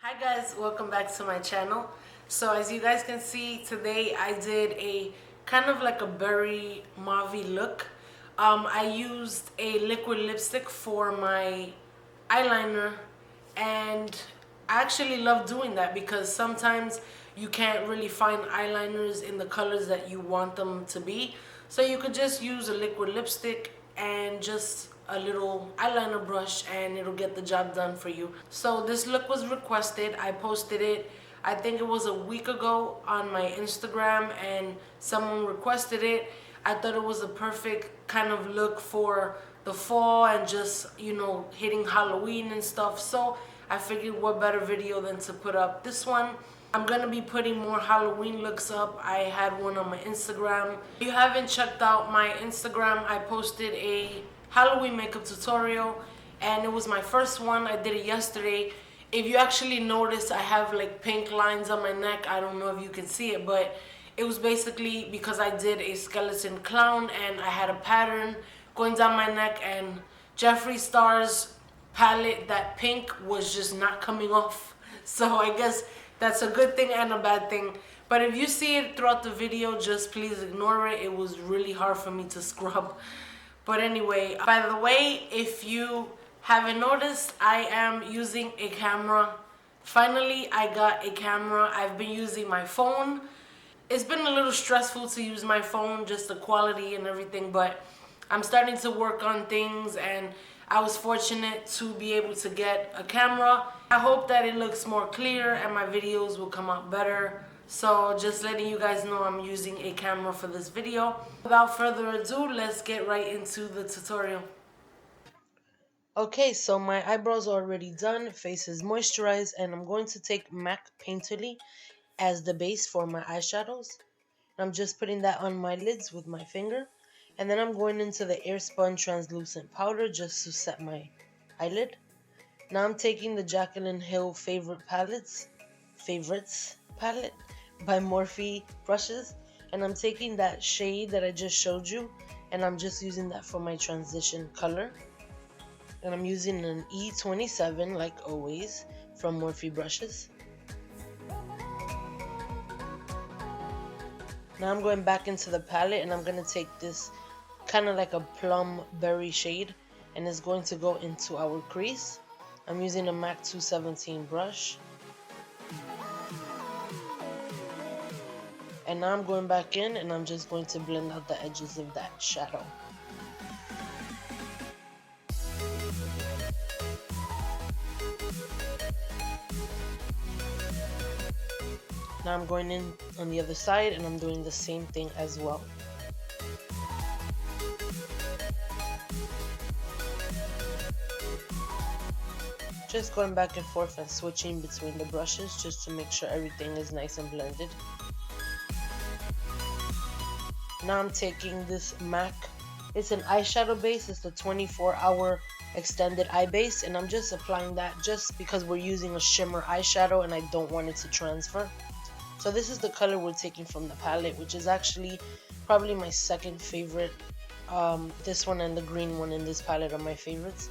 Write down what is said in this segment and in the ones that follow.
Hi guys, welcome back to my channel. So as you guys can see, today I did a kind of like a berry mauve look. I used a liquid lipstick for my eyeliner, and I actually love doing that because sometimes you can't really find eyeliners in the colors that you want them to be. So you could just use a liquid lipstick and just a little eyeliner brush and it'll get the job done for you. So this look was requested. I posted it, I think it was a week ago, on my Instagram, and someone requested it. I thought it was a perfect kind of look for the fall and just, you know, hitting Halloween and stuff. So I figured what better video than to put up this one. I'm gonna be putting more Halloween looks up. I had one on my Instagram. If you haven't checked out my Instagram, I posted a Halloween makeup tutorial and it was my first one. I did it yesterday. If you actually notice, I have like pink lines on my neck. I don't know if you can see it, but it was basically because I did a skeleton clown and I had a pattern going down my neck, and Jeffree Star's palette, that pink, was just not coming off. So I guess that's a good thing and a bad thing. But if you see it throughout the video, just please ignore it. It was really hard for me to scrub. But anyway, by the way, if you haven't noticed, I am using a camera. Finally, I got a camera. I've been using my phone. It's been a little stressful to use my phone, just the quality and everything, but I'm starting to work on things and I was fortunate to be able to get a camera. I hope that it looks more clear and my videos will come out better. So just letting you guys know I'm using a camera for this video. Without further ado, let's get right into the tutorial. Okay, so my eyebrows are already done, face is moisturized, and I'm going to take MAC Painterly as the base for my eyeshadows. I'm just putting that on my lids with my finger. And then I'm going into the Airspun translucent powder just to set my eyelid. Now I'm taking the Jaclyn Hill Favorites palette by Morphebrushes. And I'm taking that shade that I just showed you, and I'm just using that for my transition color. And I'm using an E27 like always from Morphebrushes. Now I'm going back into the palette and I'm going to take this kind of like a plum berry shade and it's going to go into our crease. I'm using a MAC 217 brush. And now I'm going back in and I'm just going to blend out the edges of that shadow. Now I'm going in on the other side and I'm doing the same thing as well. Just going back and forth and switching between the brushes just to make sure everything is nice and blended. Now I'm taking this MAC, it's an eyeshadow base, it's the 24-hour extended eye base, and I'm just applying that just because we're using a shimmer eyeshadow and I don't want it to transfer. So this is the color we're taking from the palette, which is actually probably my second favorite. This one and the green one in this palette are my favorites.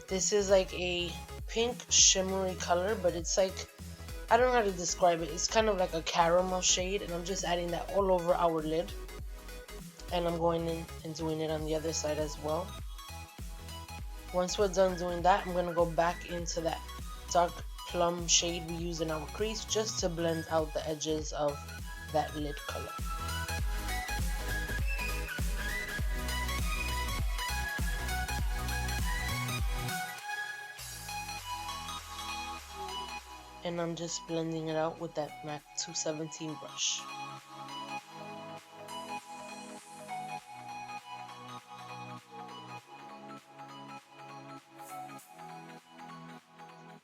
This is like a pink shimmery color, but it's like, I don't know how to describe it. It's kind of like a caramel shade, and I'm just adding that all over our lid. And I'm going in and doing it on the other side as well. Once we're done doing that, I'm going to go back into that dark plum shade we use in our crease just to blend out the edges of that lid color. And I'm just blending it out with that MAC 217 brush.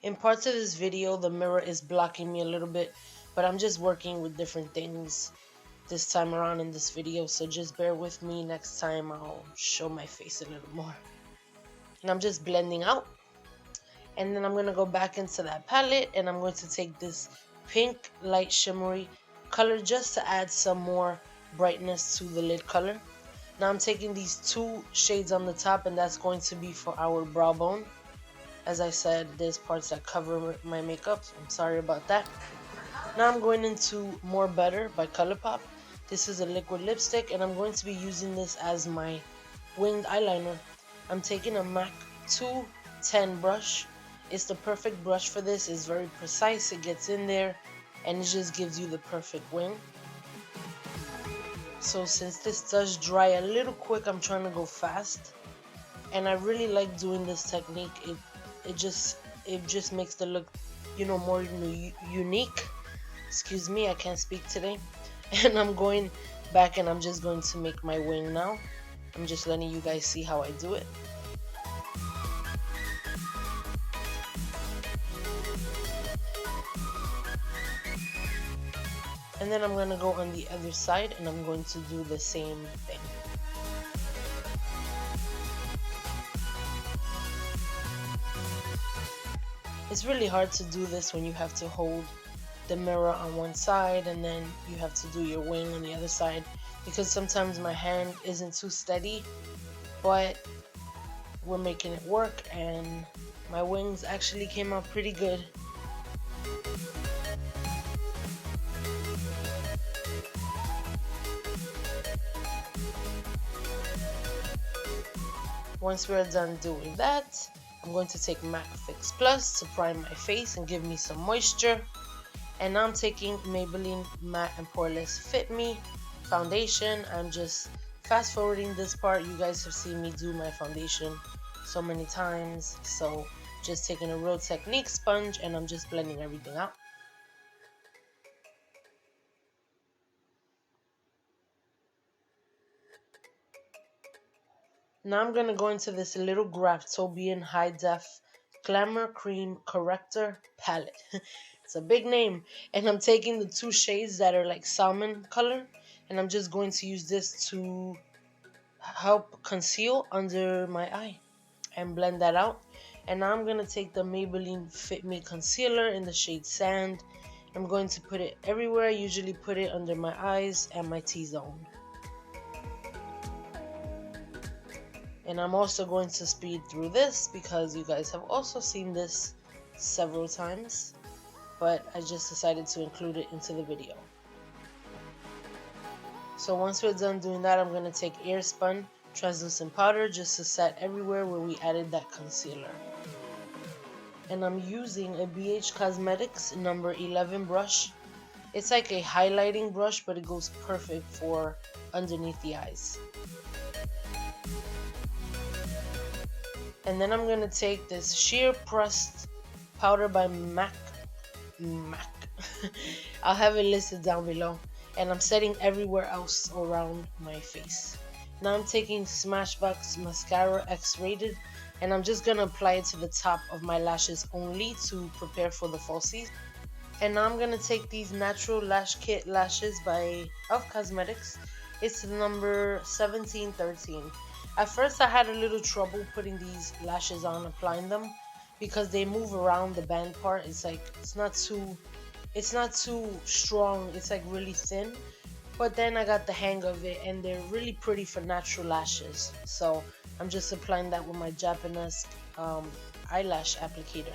In parts of this video, the mirror is blocking me a little bit, but I'm just working with different things this time around in this video, so just bear with me. Next time I'll show my face a little more. And I'm just blending out. And then I'm going to go back into that palette and I'm going to take this pink light shimmery color just to add some more brightness to the lid color. Now I'm taking these two shades on the top, and that's going to be for our brow bone. As I said, there's parts that cover my makeup, so I'm sorry about that. Now I'm going into More Better by Colourpop. This is a liquid lipstick, and I'm going to be using this as my winged eyeliner. I'm taking a MAC 210 brush. It's the perfect brush for this. It's very precise, it gets in there, and it just gives you the perfect wing. So since this does dry a little quick, I'm trying to go fast. And I really like doing this technique. It just makes the look, you know, more unique. Excuse me, I can't speak today. And I'm going back and I'm just going to make my wing now. I'm just letting you guys see how I do it. And then I'm going to go on the other side and I'm going to do the same thing. It's really hard to do this when you have to hold the mirror on one side and then you have to do your wing on the other side, because sometimes my hand isn't too steady, but we're making it work and my wings actually came out pretty good. Once we're done doing that, I'm going to take MAC Fix Plus to prime my face and give me some moisture. And now I'm taking Maybelline Matte and Poreless Fit Me foundation. I'm just fast forwarding this part. You guys have seen me do my foundation so many times. So just taking a Real Technique sponge and I'm just blending everything out. Now I'm going to go into this little Graftobian High Def Glamour Cream Corrector palette. It's a big name. And I'm taking the two shades that are like salmon color. And I'm just going to use this to help conceal under my eye. And blend that out. And now I'm going to take the Maybelline Fit Me Concealer in the shade Sand. I'm going to put it everywhere. I usually put it under my eyes and my T-zone. And I'm also going to speed through this because you guys have also seen this several times, but I just decided to include it into the video. So once we're done doing that, I'm going to take Airspun translucent powder just to set everywhere where we added that concealer. And I'm using a ABH Cosmetics number 11 brush. It's like a highlighting brush, but it goes perfect for underneath the eyes. And then I'm going to take this sheer pressed powder by MAC. I'll have it listed down below. And I'm setting everywhere else around my face. Now I'm taking Smashbox Mascara X-Rated. And I'm just going to apply it to the top of my lashes only to prepare for the falsies. And now I'm going to take these Natural Lash Kit lashes by Elfcosmetics. It's number 1713. At first I had a little trouble putting these lashes on, applying them, because they move around the band part. It's like it's not too strong. It's like really thin. But then I got the hang of it and they're really pretty for natural lashes. So I'm just applying that with my Japanese eyelash applicator.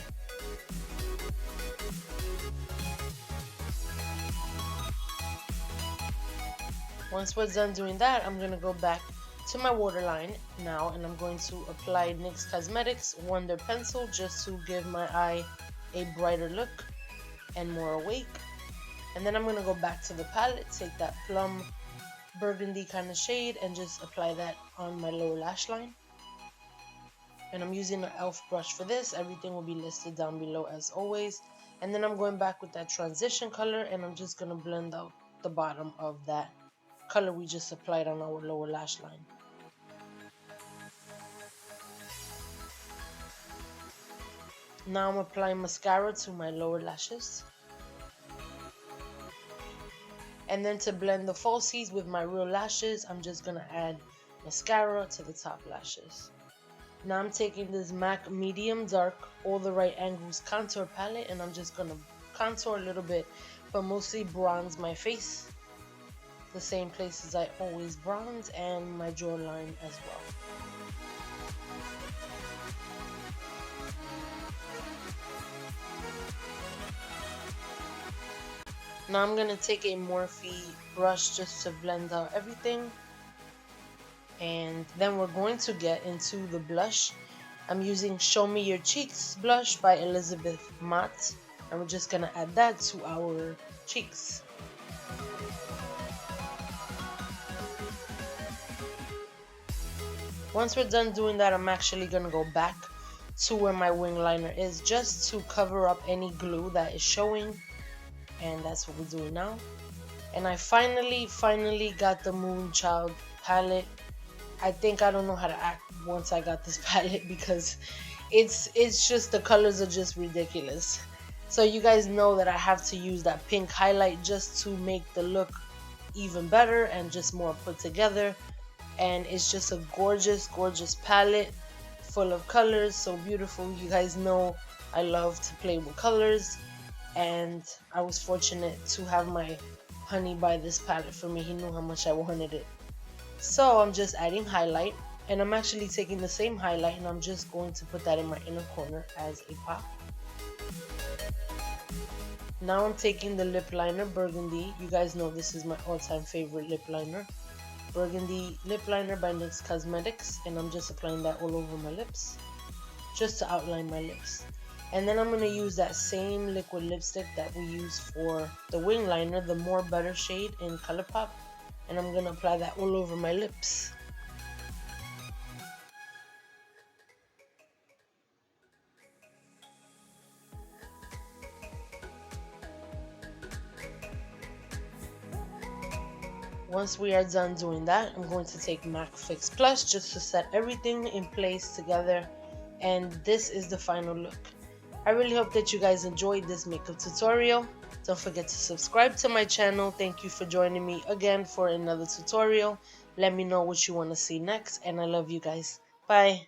Once we're done doing that, I'm going to go back to my waterline now and I'm going to apply Nyxcosmetics Wonder Pencil just to give my eye a brighter look and more awake. And then I'm going to go back to the palette, take that plum burgundy kind of shade and just apply that on my lower lash line. And I'm using an e.l.f. brush for this. Everything will be listed down below as always. And then I'm going back with that transition color and I'm just going to blend out the bottom of that color we just applied on our lower lash line. Now I'm applying mascara to my lower lashes. And then to blend the falsies with my real lashes, I'm just going to add mascara to the top lashes. Now I'm taking this MAC Medium Dark All the Right Angles contour palette and I'm just going to contour a little bit, but mostly bronze my face. The same places I always bronze and my jawline as well. Now I'm going to take a Morphe brush just to blend out everything. And then we're going to get into the blush. I'm using Show Me Your Cheeks blush by Elizabeth Mott. And we're just going to add that to our cheeks. Once we're done doing that, I'm actually going to go back to where my wing liner is just to cover up any glue that is showing. And that's what we're doing now. And I finally got the Moonchild palette. I think I don't know how to act once I got this palette because it's just the colors are just ridiculous. So you guys know that I have to use that pink highlight just to make the look even better and just more put together. And it's just a gorgeous palette full of colors, so beautiful. You guys know I love to play with colors, and I was fortunate to have my honey buy this palette for me. He knew how much I wanted it. So I'm just adding highlight, and I'm actually taking the same highlight and I'm just going to put that in my inner corner as a pop. Now I'm taking the lip liner Burgundy. You guys know this is my all-time favorite lip liner. Burgundy lip liner by Nyxcosmetics, and I'm just applying that all over my lips just to outline my lips. And then I'm going to use that same liquid lipstick that we use for the wing liner, the More Better shade in Colourpop, and I'm going to apply that all over my lips. Once we are done doing that, I'm going to take MAC Fix Plus just to set everything in place together, and this is the final look. I really hope that you guys enjoyed this makeup tutorial. Don't forget to subscribe to my channel. Thank you for joining me again for another tutorial. Let me know what you want to see next, and I love you guys. Bye.